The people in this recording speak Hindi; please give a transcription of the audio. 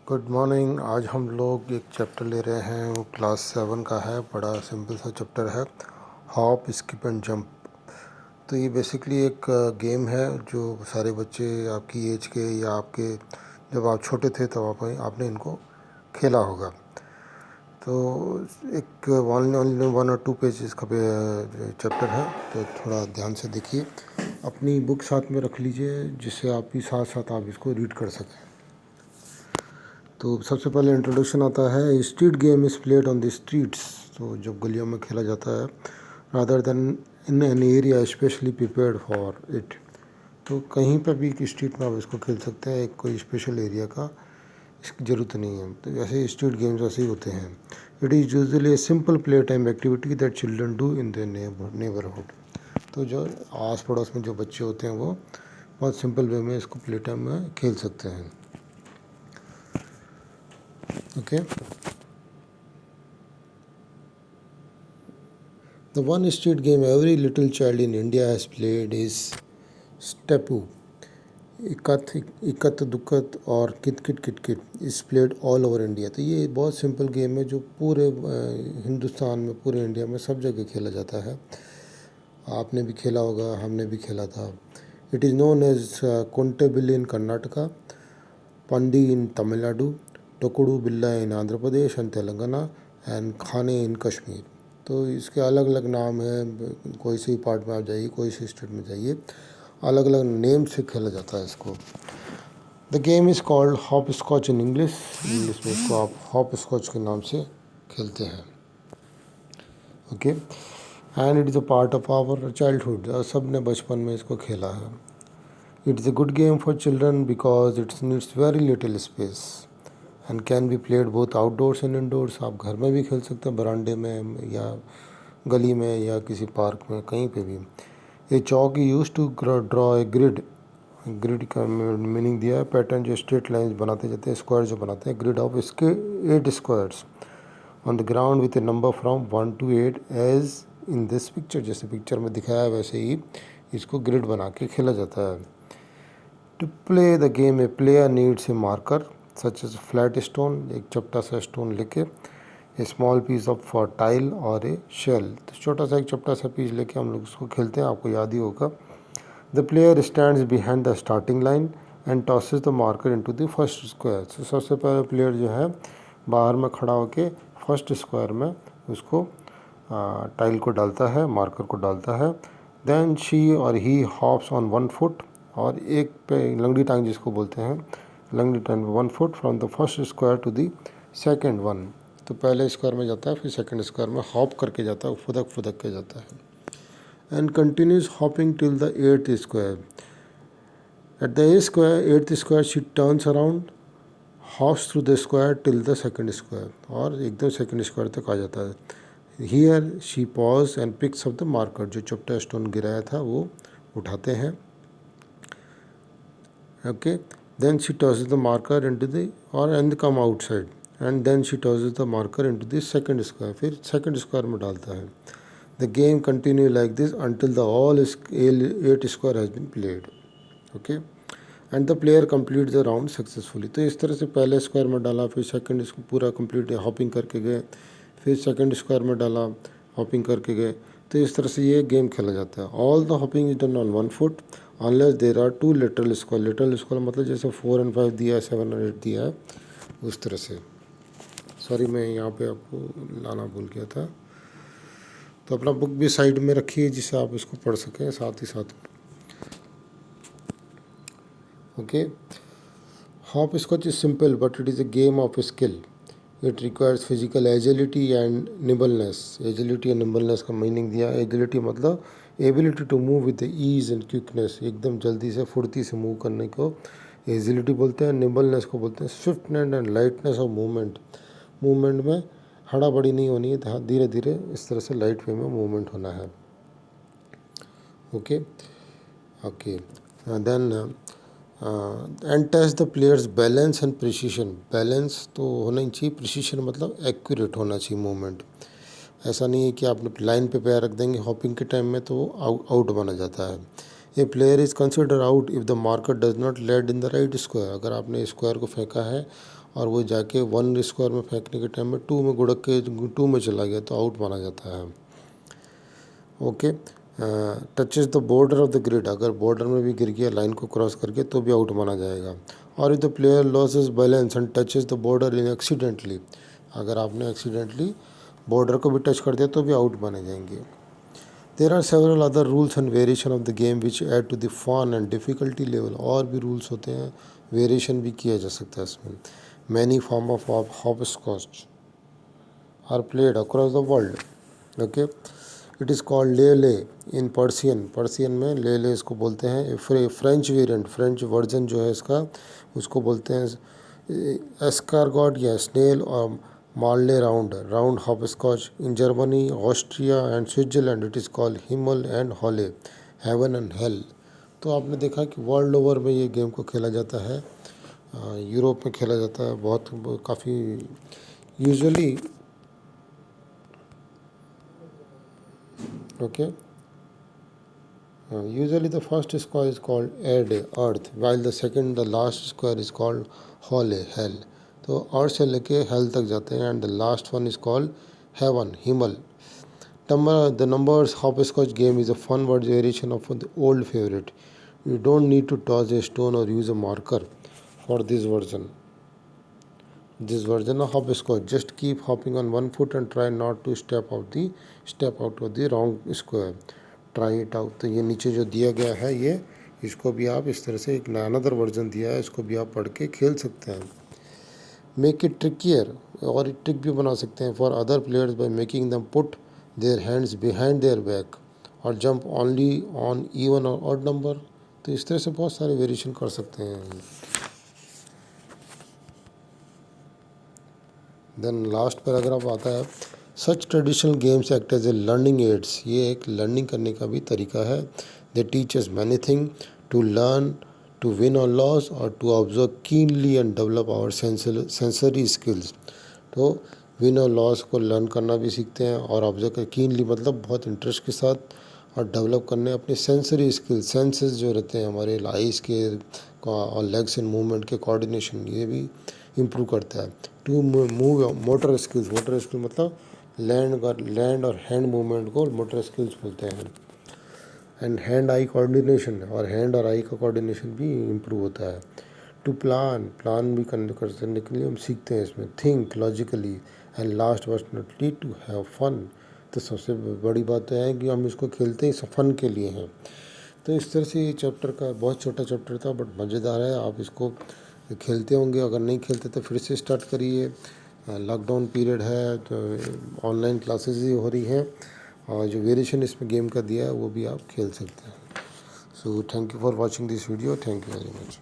Good morning. आज हम लोग एक चैप्टर ले रहे हैं, वो क्लास 7 का है। बड़ा सिंपल सा चैप्टर है, हॉप स्किप एंड जंप। तो ये बेसिकली एक गेम है जो सारे बच्चे आपकी एज के या आपके जब आप छोटे थे तब आपने इनको खेला होगा। तो एक वन और टू पेजेस का चैप्टर है, तो थोड़ा ध्यान से देखिए। अपनी बुक साथ में रख लीजिए जिससे आप भी साथ साथ आप इसको रीड कर सकें। तो सबसे पहले इंट्रोडक्शन आता है। Street game is played on the streets. तो जब गलियों में खेला जाता है, rather then in an area specially prepared for it. तो कहीं पर भी स्ट्रीट में आप इसको खेल सकते हैं, एक कोई स्पेशल एरिया का इसकी ज़रूरत नहीं है। तो ऐसे स्ट्रीट गेम्स ऐसे ही होते हैं। It is usually a simple play time activity that children do in their neighbourhood. तो जो आस पड़ोस में जो बच्चे होते हैं वो बहुत सिंपल वे में इसको प्ले टाइम में खेल सकते हैं। Okay. The one street game every little child in India has played is Steppu. Ikat दुक्कत और कित kit kit kit is played all over India. तो ये बहुत सिंपल गेम है जो पूरे हिंदुस्तान में, पूरे इंडिया में सब जगह खेला जाता है। आपने भी खेला होगा, हमने भी खेला था। इट इज़ नोन एज कोंटेबिल्ली इन कर्नाटका, पंडी इन तमिलनाडु, टोकुडू बिल्ला इन आंध्र प्रदेश एंड तेलंगाना एंड खाने इन कश्मीर। तो इसके अलग अलग नाम हैं, कोई सी पार्ट में आप जाइए, कोई सी स्टेट में जाइए, अलग अलग नेम से खेला जाता है इसको। The game is called hopscotch in English में इसको आप हॉप स्कॉच के नाम से खेलते हैं। Okay, and it is a part of our childhood. सब ने बचपन में इसको खेला है। It is a good game for children because it's needs very little space and can be played both outdoors and indoors. आप घर में भी खेल सकते हैं, बरामदे में या गली में या किसी पार्क में, कहीं पे भी। A chalk use to draw a grid. Grid का मीनिंग दिया है पैटर्न, जो स्ट्रेट लाइंस बनाते जाते हैं, स्क्वायर जो बनाते हैं। ग्रिड ऑफ इसके 8 squares on the ground with a number from 1 to 8 as in this picture. जैसे पिक्चर में दिखाया है वैसे ही इसको ग्रिड बना के खेला जाता है। To play the game a player needs a marker such as flat stone, एक चपटा सा स्टोन लेके, a small piece of tile और ए शेल। तो छोटा सा एक चपटा सा पीस लेके हम लोग उसको खेलते हैं, आपको याद ही होगा। The player stands behind the starting line and tosses the marker into the first square. तो सबसे पहले प्लेयर जो है बाहर में खड़ा होके फर्स्ट स्क्वायर में उसको टाइल को डालता है, मार्कर को डालता है। देन शी और ही हॉप्स ऑन 1 foot, और एक पे लंगड़ी टांग जिसको बोलते हैं, लंगड़ी टांग 1 foot from the first square to the second one. तो पहले स्क्वायर में जाता है, फिर सेकेंड स्क्वायर में हॉप करके जाता है, फुदक फुदक के जाता है। And continues hopping till the 8th square. At the 8th square she turns around, hops through the square till the second square, और एकदम सेकेंड स्क्वायर तक आ जाता है। Here she pause and picks up the marker. जो चपटा स्टोन गिराया था वो उठाते हैं। Okay, then she tosses the marker into the end come outside, and then she tosses the marker into the second square, फिर सेकंड स्क्वायर में डालता है। The game continue like this until the all 8 square has been played. Okay, and the player complete the round successfully. तो इस तरह से पहले स्क्वायर में डाला, फिर सेकंड पूरा कंप्लीट हॉपिंग करके गए, फिर सेकंड स्क्वायर में डाला, हॉपिंग करके गए। तो इस तरह से ये गेम खेला जाता है। All the hopping is done on 1 foot unless there are 2 literal square. Literal square मतलब जैसे 4 and 5 दिया है, 7 और 8 दिया है, उस तरह से। सॉरी, मैं यहाँ पे आपको लाना भूल गया था। तो अपना बुक भी साइड में रखिए जिससे आप इसको पढ़ सकें साथ ही साथ। Okay, hopscotch is simple but it is a game of skill. It requires physical agility and nimbleness. Agility and nimbleness का मीनिंग दिया है। एजिलिटी मतलब ability to move with ease and quickness, एकदम जल्दी से फुर्ती से मूव करने को एजिलिटी बोलते हैं। निबलनेस को बोलते हैं swiftness and lightness of movement. Movement में हड़ाबड़ी नहीं होनी है, धीरे धीरे इस तरह से लाइट वे में मूवमेंट होना है। Okay okay, then and test the players balance and precision. Balance तो होना ही चाहिए, प्रिसीशन मतलब एक्यूरेट होना चाहिए मूवमेंट। ऐसा नहीं है कि आप लाइन पे पैर रख देंगे हॉपिंग के टाइम में तो आउट माना जाता है। A player is consider out if the marker does not land in the right square. अगर आपने स्क्वायर को फेंका है और वो जाके 1 स्क्वायर में फेंकने के टाइम में 2 में गुड़क के 2 में चला गया तो आउट माना जाता है। Okay, touches the border of the grid, अगर बॉर्डर में भी गिर गया लाइन को क्रॉस करके तो भी आउट माना जाएगा। और if the player losses balance and touches the border in accidentally, अगर आपने एक्सीडेंटली बॉर्डर को भी टच कर दिया तो भी आउट माने जाएंगे। There are several other rules and variation of the game which add to the fun and difficulty level, और भी रूल्स होते हैं, वेरिएशन भी किया जा सकता है इसमें। Many form of hopscotch are played across the world. Okay, it is called ले ले इन पर्सियन, पर्सियन में ले ले इसको बोलते हैं। फ्रेंच वेरिएंट, फ्रेंच वर्जन जो है इसका उसको बोलते हैं एस्कारगॉट या स्नेल और मार्ले round, round hopscotch. In Germany, Austria and Switzerland it is called Himmel and Holle, heaven and hell. तो आपने देखा कि वर्ल्ड ओवर में ये गेम को खेला जाता है, यूरोप में खेला जाता है बहुत, काफ़ी usually. Okay, usually the first square is called Erde, earth, while the second, the last square is called Hole, hell. तो अर्थ से लेके हेल तक जाते हैं and the last one is called heaven, हिमल। The numbers hopscotch game is a fun word variation of the old favorite. You don't need to toss a stone or use a marker for this version. This version of hopscotch, just keep hopping on one foot and try not to step out of the wrong square. Try it out. तो ये नीचे जो दिया गया है ये, इसको भी आप इस तरह से एक अनदर वर्जन दिया है, इसको भी आप पढ़ के खेल सकते हैं। मेक इट ट्रिकियर, और ट्रिक भी बना सकते हैं for other players by making them put their hands behind there back और जंप ओनली ऑन इवन और ऑड नंबर। तो इस तरह से बहुत सारे वेरिएशन कर सकते हैं। देन लास्ट पैराग्राफ आता है, such traditional games act as a learning aids, ये एक लर्निंग करने का भी तरीका है। They teach us many thing, to learn, to win और लॉस, और to observe keenly and develop our sensory skills. तो विन और लॉस को लर्न करना भी सीखते हैं और ऑब्जर्व कर कीनली मतलब बहुत इंटरेस्ट के साथ, और डेवलप करने अपने सेंसरी स्किल्स, सेंसेस जो रहते हैं हमारे आइज़ के और लेग्स एंड मूवमेंट के कोऑर्डिनेशन, ये भी इम्प्रूव करता है। To move motor skills, motor skill मतलब लैंड और हैंड मूवमेंट को मोटर स्किल्स बोलते हैं। एंड हैंड आई कोऑर्डिनेशन, और हैंड और आई का कोऑर्डिनेशन भी इम्प्रूव होता है। टू प्लान भी करने के लिए हम सीखते हैं इसमें। Think logically, and last but not least to have fun. तो सबसे बड़ी बात तो है कि हम इसको खेलते ही फन के लिए हैं। तो इस तरह से ये चैप्टर का बहुत छोटा चैप्टर था बट मज़ेदार है। आप इसको खेलते होंगे, अगर नहीं खेलते तो फिर से स्टार्ट करिए। लॉकडाउन पीरियड है तो ऑनलाइन क्लासेस ही हो रही हैं, और जो वेरिएशन इसमें गेम का दिया है वो भी आप खेल सकते हैं। So thank you for watching this video, thank you very much.